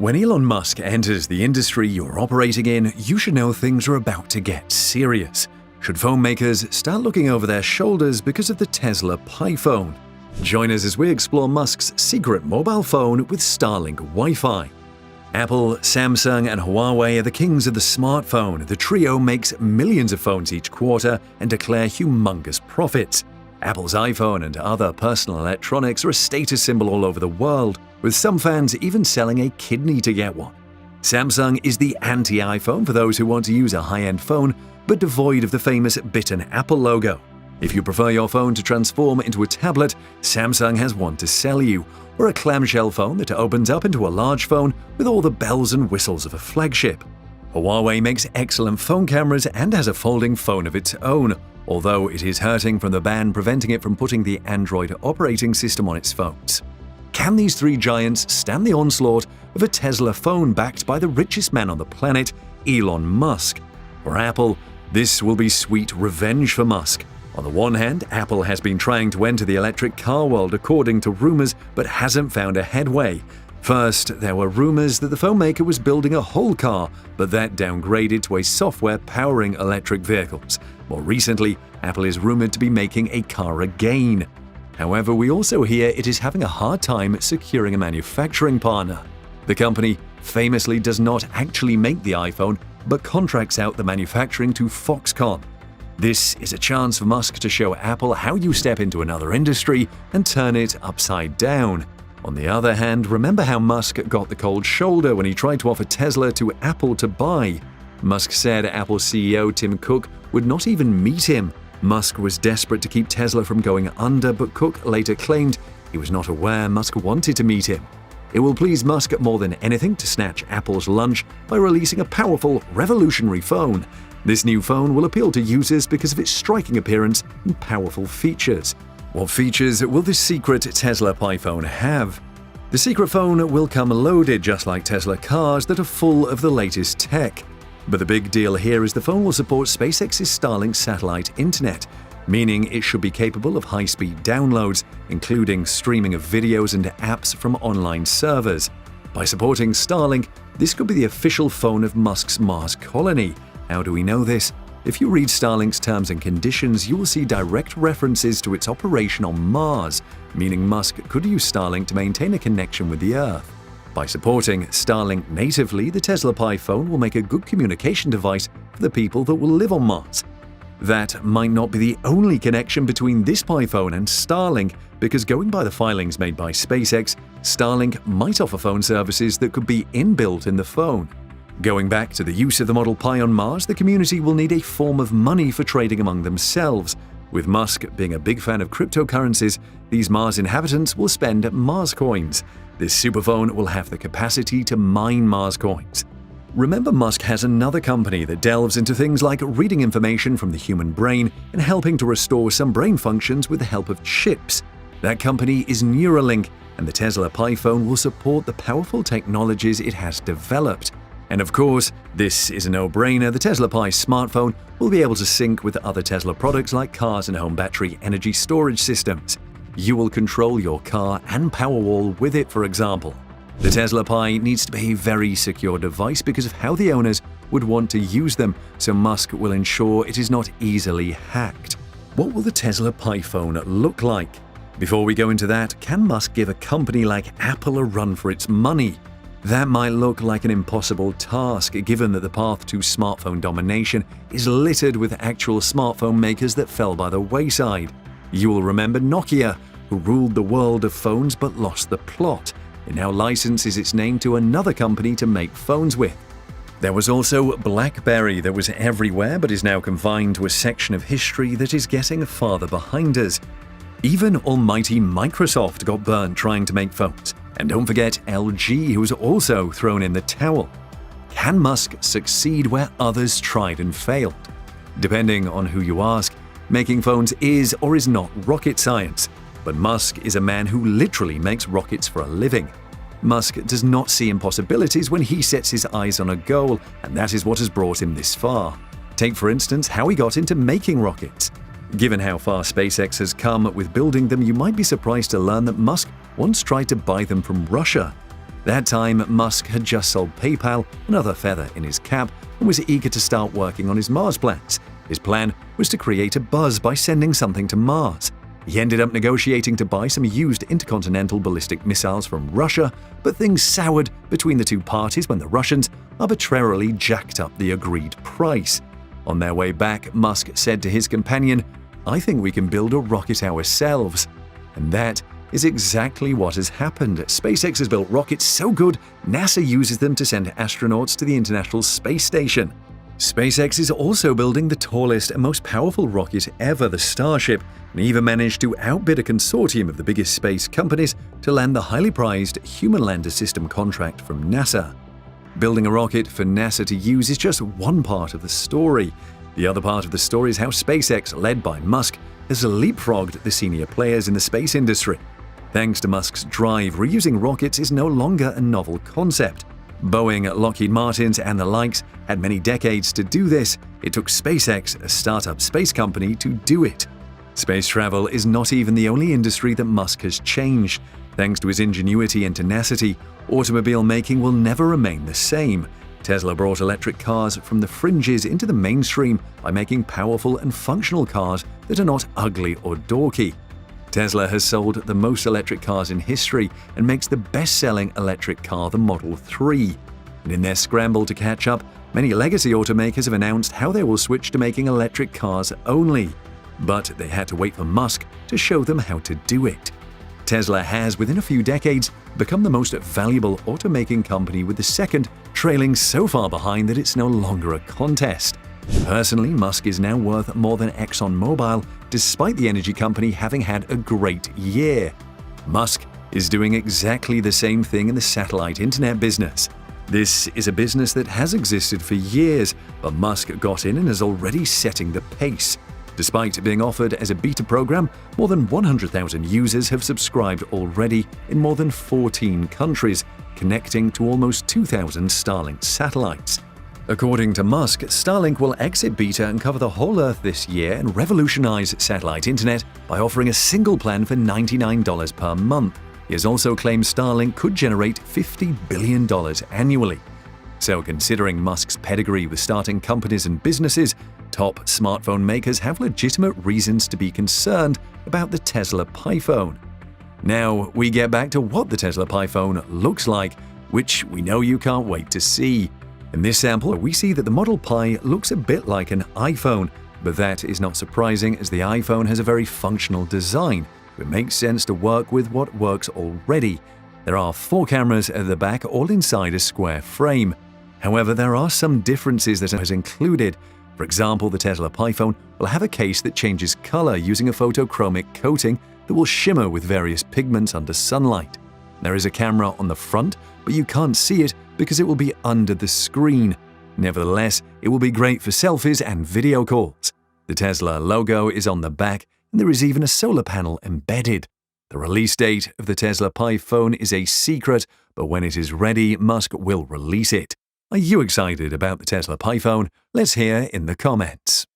When Elon Musk enters the industry you're operating in, you should know things are about to get serious. Should phone makers start looking over their shoulders because of the Tesla Pi phone? Join us as we explore Musk's secret mobile phone with Starlink Wi-Fi. Apple, Samsung, and Huawei are the kings of the smartphone. The trio makes millions of phones each quarter and declare humongous profits. Apple's iPhone and other personal electronics are a status symbol all over the world, with some fans even selling a kidney to get one. Samsung is the anti-iPhone for those who want to use a high-end phone, but devoid of the famous bitten Apple logo. If you prefer your phone to transform into a tablet, Samsung has one to sell you, or a clamshell phone that opens up into a large phone with all the bells and whistles of a flagship. Huawei makes excellent phone cameras and has a folding phone of its own, although it is hurting from the ban preventing it from putting the Android operating system on its phones. Can these three giants stand the onslaught of a Tesla phone backed by the richest man on the planet, Elon Musk? For Apple, this will be sweet revenge for Musk. On the one hand, Apple has been trying to enter the electric car world according to rumors, but hasn't found a headway. First, there were rumors that the phone maker was building a whole car, but that downgraded to a software powering electric vehicles. More recently, Apple is rumored to be making a car again. However, we also hear it is having a hard time securing a manufacturing partner. The company famously does not actually make the iPhone, but contracts out the manufacturing to Foxconn. This is a chance for Musk to show Apple how you step into another industry and turn it upside down. On the other hand, remember how Musk got the cold shoulder when he tried to offer Tesla to Apple to buy. Musk said Apple CEO Tim Cook would not even meet him. Musk was desperate to keep Tesla from going under, but Cook later claimed he was not aware Musk wanted to meet him. It will please Musk more than anything to snatch Apple's lunch by releasing a powerful, revolutionary phone. This new phone will appeal to users because of its striking appearance and powerful features. What features will this secret Tesla Pi phone have? The secret phone will come loaded just like Tesla cars that are full of the latest tech. But the big deal here is the phone will support SpaceX's Starlink satellite internet, meaning it should be capable of high-speed downloads, including streaming of videos and apps from online servers. By supporting Starlink, this could be the official phone of Musk's Mars colony. How do we know this? If you read Starlink's terms and conditions, you will see direct references to its operation on Mars, meaning Musk could use Starlink to maintain a connection with the Earth. By supporting Starlink natively, the Tesla Pi phone will make a good communication device for the people that will live on Mars. That might not be the only connection between this Pi phone and Starlink, because going by the filings made by SpaceX, Starlink might offer phone services that could be inbuilt in the phone. Going back to the use of the Model Pi on Mars, the community will need a form of money for trading among themselves. With Musk being a big fan of cryptocurrencies, these Mars inhabitants will spend Mars coins. This superphone will have the capacity to mine Mars coins. Remember, Musk has another company that delves into things like reading information from the human brain and helping to restore some brain functions with the help of chips. That company is Neuralink, and the Tesla Pi phone will support the powerful technologies it has developed. And of course, this is a no-brainer, the Tesla Pi smartphone will be able to sync with other Tesla products like cars and home battery energy storage systems. You will control your car and Powerwall with it, for example. The Tesla Pi needs to be a very secure device because of how the owners would want to use them, so Musk will ensure it is not easily hacked. What will the Tesla Pi phone look like? Before we go into that, can Musk give a company like Apple a run for its money? That might look like an impossible task, given that the path to smartphone domination is littered with actual smartphone makers that fell by the wayside. You will remember Nokia, who ruled the world of phones but lost the plot. It now licenses its name to another company to make phones with. There was also BlackBerry that was everywhere but is now confined to a section of history that is getting farther behind us. Even almighty Microsoft got burnt trying to make phones. And don't forget LG, who was also thrown in the towel. Can Musk succeed where others tried and failed? Depending on who you ask, making phones is or is not rocket science. But Musk is a man who literally makes rockets for a living. Musk does not see impossibilities when he sets his eyes on a goal, and that is what has brought him this far. Take, for instance, how he got into making rockets. Given how far SpaceX has come with building them, you might be surprised to learn that Musk once tried to buy them from Russia. That time, Musk had just sold PayPal, another feather in his cap, and was eager to start working on his Mars plans. His plan was to create a buzz by sending something to Mars. He ended up negotiating to buy some used intercontinental ballistic missiles from Russia, but things soured between the two parties when the Russians arbitrarily jacked up the agreed price. On their way back, Musk said to his companion, "I think we can build a rocket ourselves." And that is exactly what has happened. SpaceX has built rockets so good, NASA uses them to send astronauts to the International Space Station. SpaceX is also building the tallest and most powerful rocket ever, the Starship, and even managed to outbid a consortium of the biggest space companies to land the highly prized Human Lander System contract from NASA. Building a rocket for NASA to use is just one part of the story. The other part of the story is how SpaceX, led by Musk, has leapfrogged the senior players in the space industry. Thanks to Musk's drive, reusing rockets is no longer a novel concept. Boeing, Lockheed Martin, and the likes had many decades to do this. It took SpaceX, a startup space company, to do it. Space travel is not even the only industry that Musk has changed. Thanks to his ingenuity and tenacity, automobile making will never remain the same. Tesla brought electric cars from the fringes into the mainstream by making powerful and functional cars that are not ugly or dorky. Tesla has sold the most electric cars in history and makes the best-selling electric car the Model 3. And in their scramble to catch up, many legacy automakers have announced how they will switch to making electric cars only. But they had to wait for Musk to show them how to do it. Tesla has, within a few decades, become the most valuable automaking company, with the second trailing so far behind that it's no longer a contest. Personally, Musk is now worth more than ExxonMobil, despite the energy company having had a great year. Musk is doing exactly the same thing in the satellite internet business. This is a business that has existed for years, but Musk got in and is already setting the pace. Despite being offered as a beta program, more than 100,000 users have subscribed already in more than 14 countries, connecting to almost 2,000 Starlink satellites. According to Musk, Starlink will exit beta and cover the whole Earth this year and revolutionize satellite internet by offering a single plan for $99 per month. He has also claimed Starlink could generate $50 billion annually. So, considering Musk's pedigree with starting companies and businesses, top smartphone makers have legitimate reasons to be concerned about the Tesla PiPhone. Now, we get back to what the Tesla PiPhone looks like, which we know you can't wait to see. In this sample, we see that the Model Pi looks a bit like an iPhone, but that is not surprising as the iPhone has a very functional design. It makes sense to work with what works already. There are 4 cameras at the back, all inside a square frame. However, there are some differences that are included. For example, the Tesla PiPhone will have a case that changes color using a photochromic coating that will shimmer with various pigments under sunlight. There is a camera on the front, but you can't see it because it will be under the screen. Nevertheless, it will be great for selfies and video calls. The Tesla logo is on the back, and there is even a solar panel embedded. The release date of the Tesla PiPhone is a secret, but when it is ready, Musk will release it. Are you excited about the Tesla PiPhone? Let's hear in the comments.